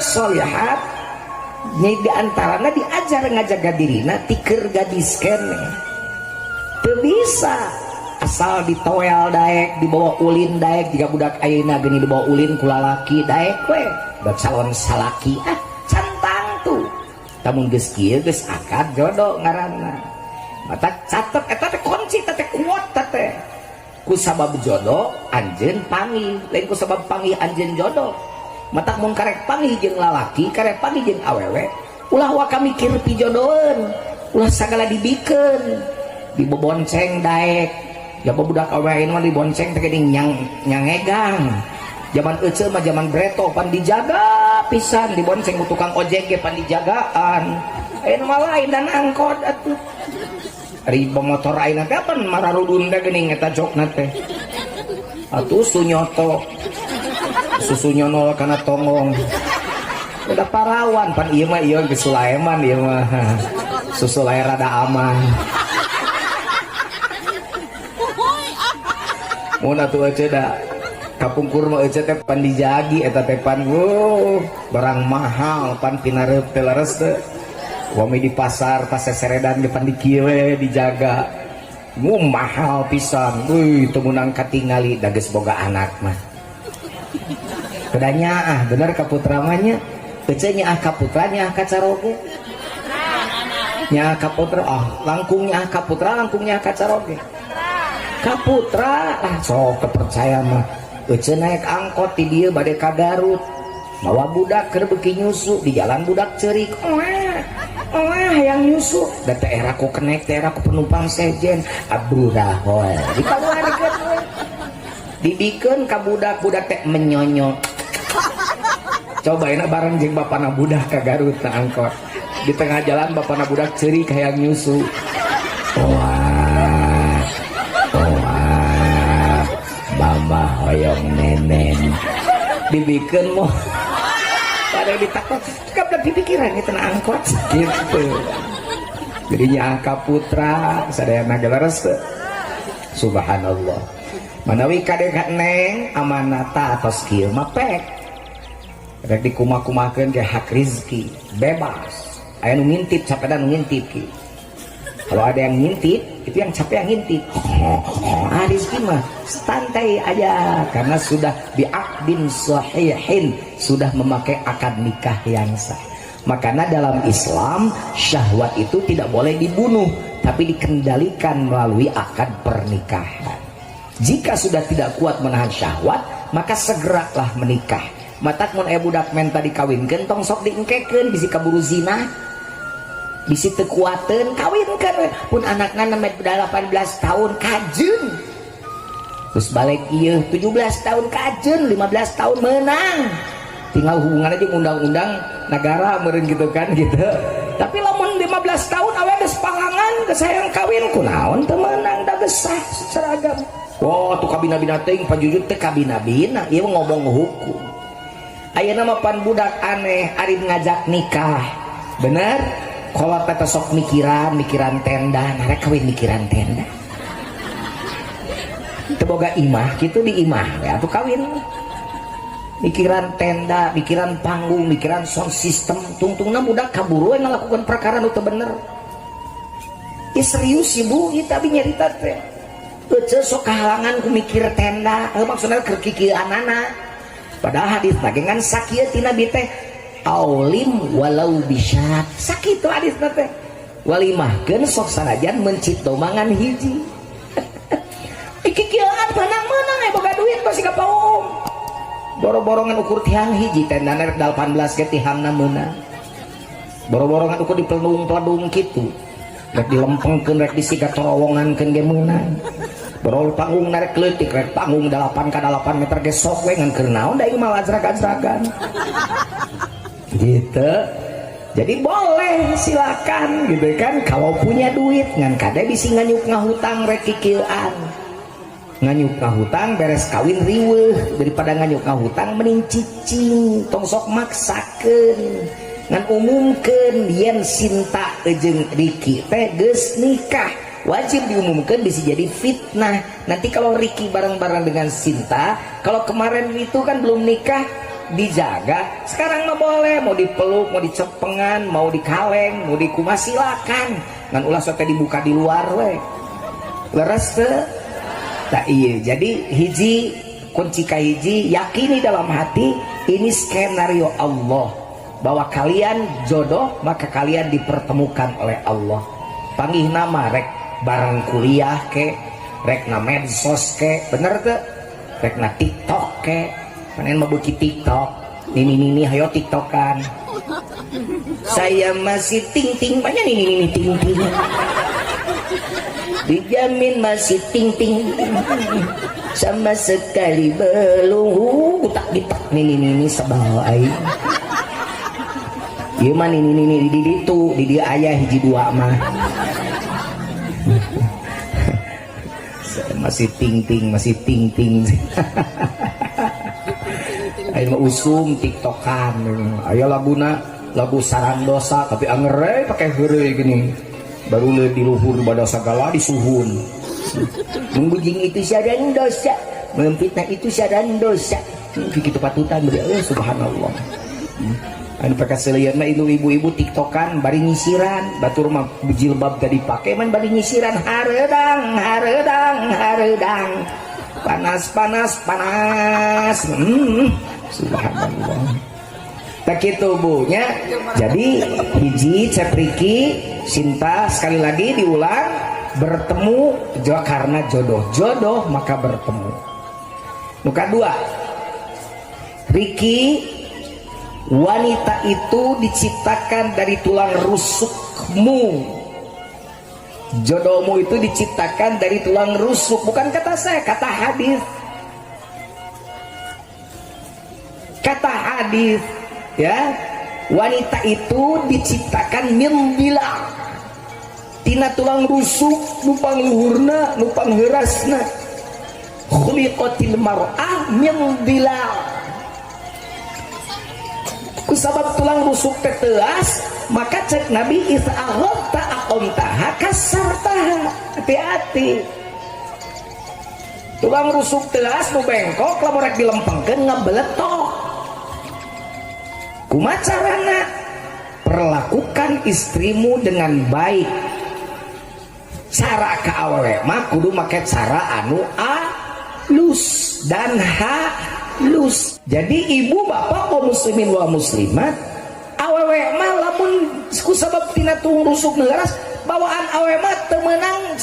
sholihat nya diantaranya diajar ngajaga dirina tikir gadis kene teu bisa asal ditoel daek dibawa ulin daek jika budak ayeuna geni dibawa ulin ku lalaki daek we budak calon salaki cantang tuh tamun geus kieu geus akad jodoh ngaranna mata catet eta teh kunci teh kuat teh ku sabab jodoh anjeun panggih lain ku sabab panggih anjeun jodoh mata mun karek panggih jeung lalaki karek panggih jeung awewe ulah waka mikir pijodoheun ulah sagala dibikeun dibobonceng daek jaba budak awewe mah dibonceng teh geuning nyangegang zaman euceul mah zaman breto pan dijaga pisan dibonceng ku tukang ojek ge pan dijagaan ayeuna mah lain dan angkot atuh riba motor ayeuna teh pan mararudun teh geuning eta jokna teh atuh sunyoto susu nyonol kana tongong udah parawan pan ieu mah ieu geus Sulaiman ieu mah susu lae rada aman mun atuh euceul da kapungkur mah euceul teh pan dijagi eta teh pan barang mahal pan pinareup teh leres teh wami di pasar pas seseredan depan di kieu dijaga mahal pisan teu meunang katingali da geus boga anak mah kedanya bener kaputra mah nya euceul nya kaputra nya kacaroge nya kaputra langkungnya kaputra langkungnya kacaroge kaputra sok kepercaya mah euceul naik angkot ti dieu bade ka Garut mawa budak keur beuki nyusu di jalan budak ceurik hayang nyusu da teh era ku kenek teh era ku penumpang sejen abdurrahman dikaluarkeun we dibikeun ka budak-budak teh menyonyo cobain bareng jeung bapana budak ka Garut na angkot di tengah jalan bapana budak ceurik hayang nyusu mama hoyong nenen dibikeun moh pada ditakut kabeh dipikiran itu na angkot gitu jadinya kaputra sadayana galeres subhanallah manawi kade neng amanata atau skill mapek rek dikumak-kumakeun ge hak rezeki bebas aya nu ngintip capeda nu ngintip ki kalau ada yang ngintip itu yang capek yang ngintip rezeki mah santai aja karena sudah bi'aqdin sahihin sudah memakai akad nikah yang sah makanya dalam Islam syahwat itu tidak boleh dibunuh tapi dikendalikan melalui akad pernikahan. Jika sudah tidak kuat menahan syahwat maka segeralah menikah. Matak mun aya budak menta dikawinkeun tong sok diengkekeun bisi kaburu zina bisi teu kuateun kawinkeun pun anakna 18 tahun kajeun terus balik ieu 17 tahun kajeun 15 tahun menang tinggal hubungan aja undang-undang negara meureun gitu kan gitu tapi lamun 15 tahun awe geus pangangan geus hayang kawin kunaon teu meunang da geus sah seragam tuh kabina-bina teuing pajujut teh kabina-bina ieu ngomong hukum ayeuna mah pan budak aneh ari ngajak nikah bener kolot teh sok mikiran tenda narek kawin mikiran tenda teu boga imah kitu di imah ya atuh kawin mikiran tenda, mikiran panggung, mikiran sound system tungtungna budak kaburu we ngalakukeun perkara nu teu bener ieu serius ibu ieu tapi nyarita teh euceul sok kahalangan ku mikir tenda maksudna keur kikieuanana padahal hadis lagi ngan sakieu tina Nabi teh aulim walau bisyat sakitu hadis teh walimahkeun sok sanajan mencit domangan hiji kikieuan menang-menang boga duit pasti ka paung boro-borongan ukur tiang hiji tendana rek 18 ge tihamna meunang boro-borongan ukur dipelung-pelung kitu rek dilempengkeun rek disiga terowongankeun ge meunang boro panggung narek leutik rek panggung 8 ka 8 meter ge sok we ngan keur naon da ieu mah ajrak-ajrakan gitu jadi boleh silakan gitu kan kalau punya duit ngan kade bisi nganyuk ngahutang rek kikieuan nganyuk ngahutang beres kawin riweuh daripada nganyuk ngahutang mending cicing tong sok maksakeun ngan umumkeun yen Sinta jeung Riki teh geus nikah wajib diumumkan bisa jadi fitnah nanti kalau Riki bareng-bareng dengan Sinta kalau kemarin itu kan belum nikah dijaga. Sekarang mah boleh, mau dipeluk, mau dicepengan, mau dikaleng, mau dikumas silakan. Ngan ulah sote dibuka di luar we. Leres teu? Tak iya. Jadi hiji kunci kahiji, yakini dalam hati ini skenario Allah bahwa kalian jodoh, maka kalian dipertemukan oleh Allah. Panggih nama rek bareng kuliah ke, rek na medsos ke, bener tuh, rek na TikTok ke, panen mau buki TikTok, ini hayo TikTokan. Saya masih ting banyak ini ting dijamin masih ting sama sekali belum tak ditak ini sebawai. Iya mah ini di itu di dia ayah hiji dua mah. Masih ting ayo mah usum TikTokan ayo lagu sarandosa tapi angere pakai heureuy gini baru di luhur pada segala disuhun mengbujing itu sadan dosa memfitnah itu sadan dosa begitu patutan beri subhanallah. Anu pakai selian mah ibu-ibu TikTokan bari nyisiran batur mah jilbab tadi pakai man bari nyisiran hareudang panas subhanallah. Tak gitu bunya. Jadi hiji cepriki cinta sekali lagi diulang bertemu karena jodoh maka bertemu. Nuka dua Riki, wanita itu diciptakan dari tulang rusukmu. Jodohmu itu diciptakan dari tulang rusuk, bukan kata saya, kata hadis. Kata hadis, ya, wanita itu diciptakan min bilang, tina tulang rusuk, nupang luhurna, nupang heurasna. Khuliqatil mar'ah min bilang. Kusabab tulang rusuk teteas, maka cek Nabi isa'aghta aqomtaha kasartaha. Hati-hati. Tulang rusuk teas nu bengkok lamun rek dilempengkeun ngabeletok. Kumaha carana? Perlakukan istrimu dengan baik. Cara ka awewe mah kudu make cara anu alus dan halus. Jadi ibu bapak kaum muslimin wal muslimat, awewe mah lamun kusabab tina tulang rusuk neuras bawaan awewe mah teu meunang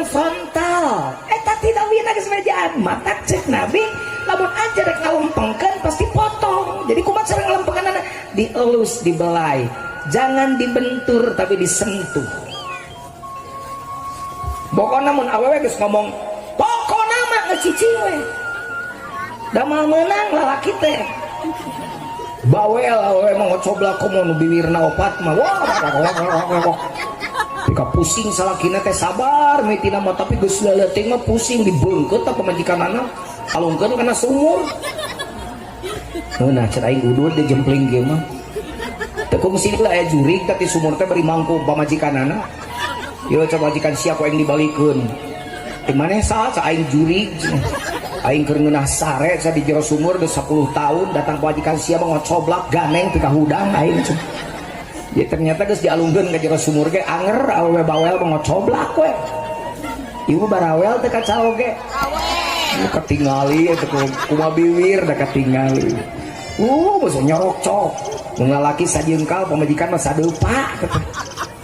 frontal. Eta tidak wina geus mejaan mata cek Nabi lamun aja rek ngalempengkeun pasti potong. Jadi kumaha cara ngalempengkeunna? Dielus, dibelai. Jangan dibentur tapi disentuh. Pokona mun awewe geus ngomong pokona mah ngecicing we. Damal menang lalaki teh. Bawel awewe mah ngocoblak komo nu bibirna opat mah. Wah, Tika pusing salakina teh sabar mitina mah tapi geus leuleting mah pusing dibeungkeut ta pamajikanana alungkeun kana sumur. Nah cenah aing udur di jempling ge mah. Teu kungsi lah aya jurig teh sumur teh beri mangku pamajikanana. Ieu coba majikan sia ku aing dibalikeun. Di maneh saha aing jurig. Aing keur ngeunah sare sa di jero sumur geus 10 tahun datang pamajikan sia mah ngocoblak ganeng teu kahudang aing. Ya ternyata geus dialungkeun ka jero sumur ge anger awewe bawel mah ngocoblak we. Ibu barawel teh kaca oge. Awel. Ketingali eta kumaha biwir da ketingali. Masa nyorok cok. Mun lalaki sajeungkal pamajikan mah sadeupa.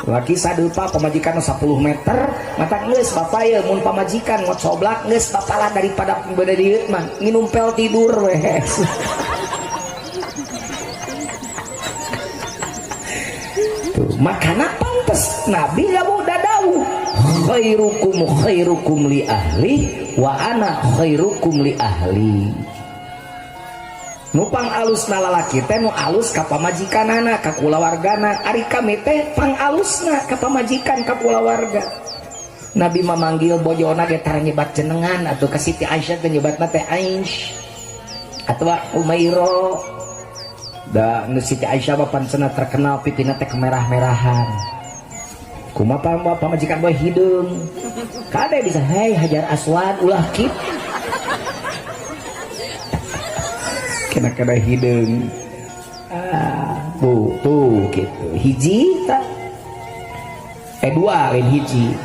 Laki sadeupa pamajikan 10 meter mata geus bapak ye mun pamajikan ngocoblak geus bapalah daripada beda dieu mah nginum pel tidur we. Tuh makana pantes Nabi lamun dadawuh khairukum li ahli wa ana khairukum li ahli. Nupang alus na lalaki teh nu alus ka pamajikanana ka kulawargana, ari kami teh pang alusna ka pamajikan ka kulawarga. Nabi memanggil bojona ge tara nyebat jenengan atuh ka Siti Aisyah teh nyebatna teh Aish atawa Umairo. Da nu Siti Aisyah pancena terkenal pitina teh kemerah-merahan. Kumaha pamajikan boy hidung. Kade bisa hei Hajar Aswad ulah kitu. kena hidung. Bu tuh gitu hiji tak dua lain hiji.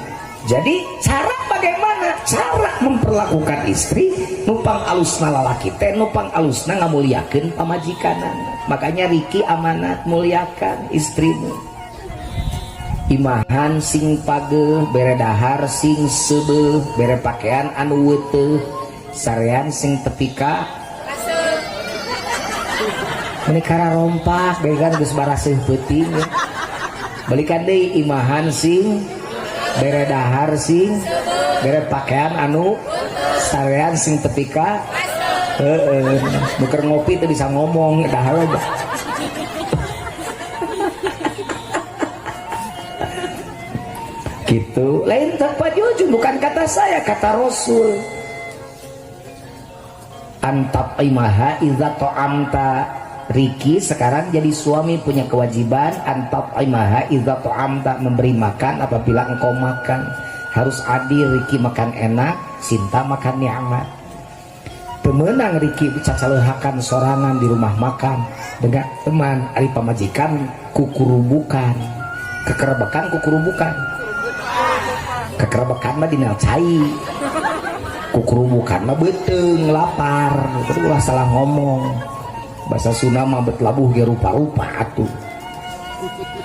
Jadi cara bagaimana cara memperlakukan istri nupang alusna lalaki teh nupang alusna ngamuliakeun pamajikanan. Makanya Riki amanat muliakan istrimu. Imahan sing pageuh bere dahar sing seubeuh bere pakaian anu weuteuh sarean sing tepika menikara rompak began geus baraseuh peuting ya. Balikan deui imahan sing bere dahar sing bere pakaian anu sarean sing tepika buker ngopi teh bisa ngomong dahar aja. Gitu lain tanpa jujur bukan kata saya kata Rasul antap imaha idza ta'amta. Riki sekarang jadi suami punya kewajiban antap imaha idza ta'amta memberi makan apabila engkau makan harus adil. Riki makan enak Sinta makan nikmat. Pemenang Riki cacalehakan sorangan di rumah makan dengan teman ari pamajikan kukurubukan kekerebekan kukurubukan kekerebekan mah dina cai kukurubukan mah beteung lapar itu ulah salah ngomong. Bahasa Sunda mah bet labuh ge rupa-rupa atuh.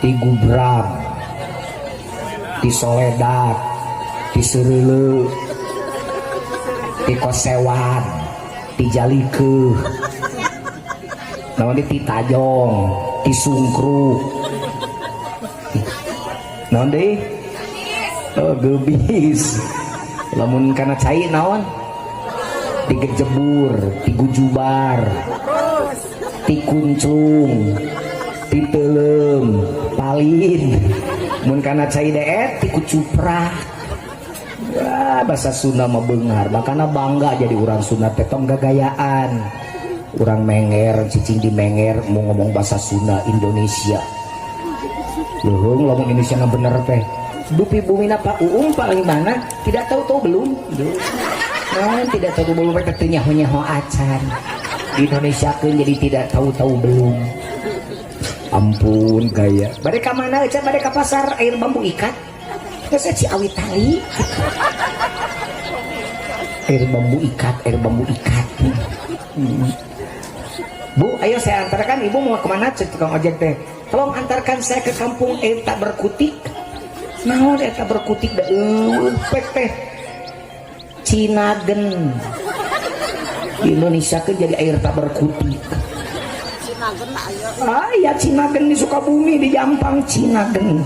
Ti Gubram, ti Soledad, ti Sereuleu, ti Kosewan, ti Jalikeuh. Naon ti Tajong, ti Sungkruk. Naon deui? Oh, geubis. Lamun kana cai naon? Ti Gejebur, ti Gujubar. Ti kuncung, ti telem, palin, mun kana cai deet, ti kucuprak. Wah, bahasa Sunda mah beungar, makana bangga jadi orang Sunda teh tong gagayaan. Urang menger, cicing di menger mau ngomong bahasa Sunda Indonesia. Leuheung ngomong Indonesia na bener teh. Dupi bumi Pak Uung paling mana? Tidak tahu belum. Nah, tidak tahu belum mereka teh nyaho-nyaho acan. Di Indonesia kan jadi tidak tahu belum. Ampun gaya. Bade ka mana aja bade ka pasar air bambu ikat. Geus Ciawi tali. Air bambu ikat. Bu, ayo saya antarkan ibu mau kemana cek tukang ojek teh. Tolong antarkan saya ke kampung eta berkutik. Naon eta berkutik da pek teh. Cinagen. Di Indonesia kan jadi air tak berkutik. Cinagen ayo. Ya Cinagen di Sukabumi di Jampang Cinagen.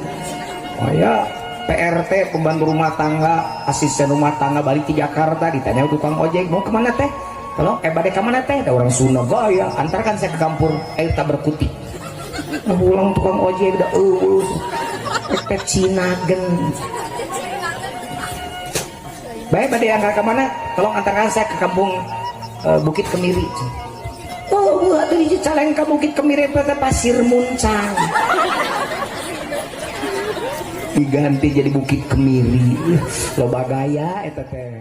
Ya PRT pembantu rumah tangga asisten rumah tangga balik ke Jakarta ditanya tukang ojek mau kemana teh? Kalau bade kemana teh? Ada orang Sunda gaya antarkan saya ke kampung air tak berkutik. Nah, pulang tukang ojek udah teh Cinagen. Baik bade angkat kemana? Tolong antarkan saya ke kampung Bukit Kemiri. Oh, atuh di Cicalengka Bukit Kemiri pada Pasir Muncang. Diganti jadi Bukit Kemiri. Loba gaya eta teh.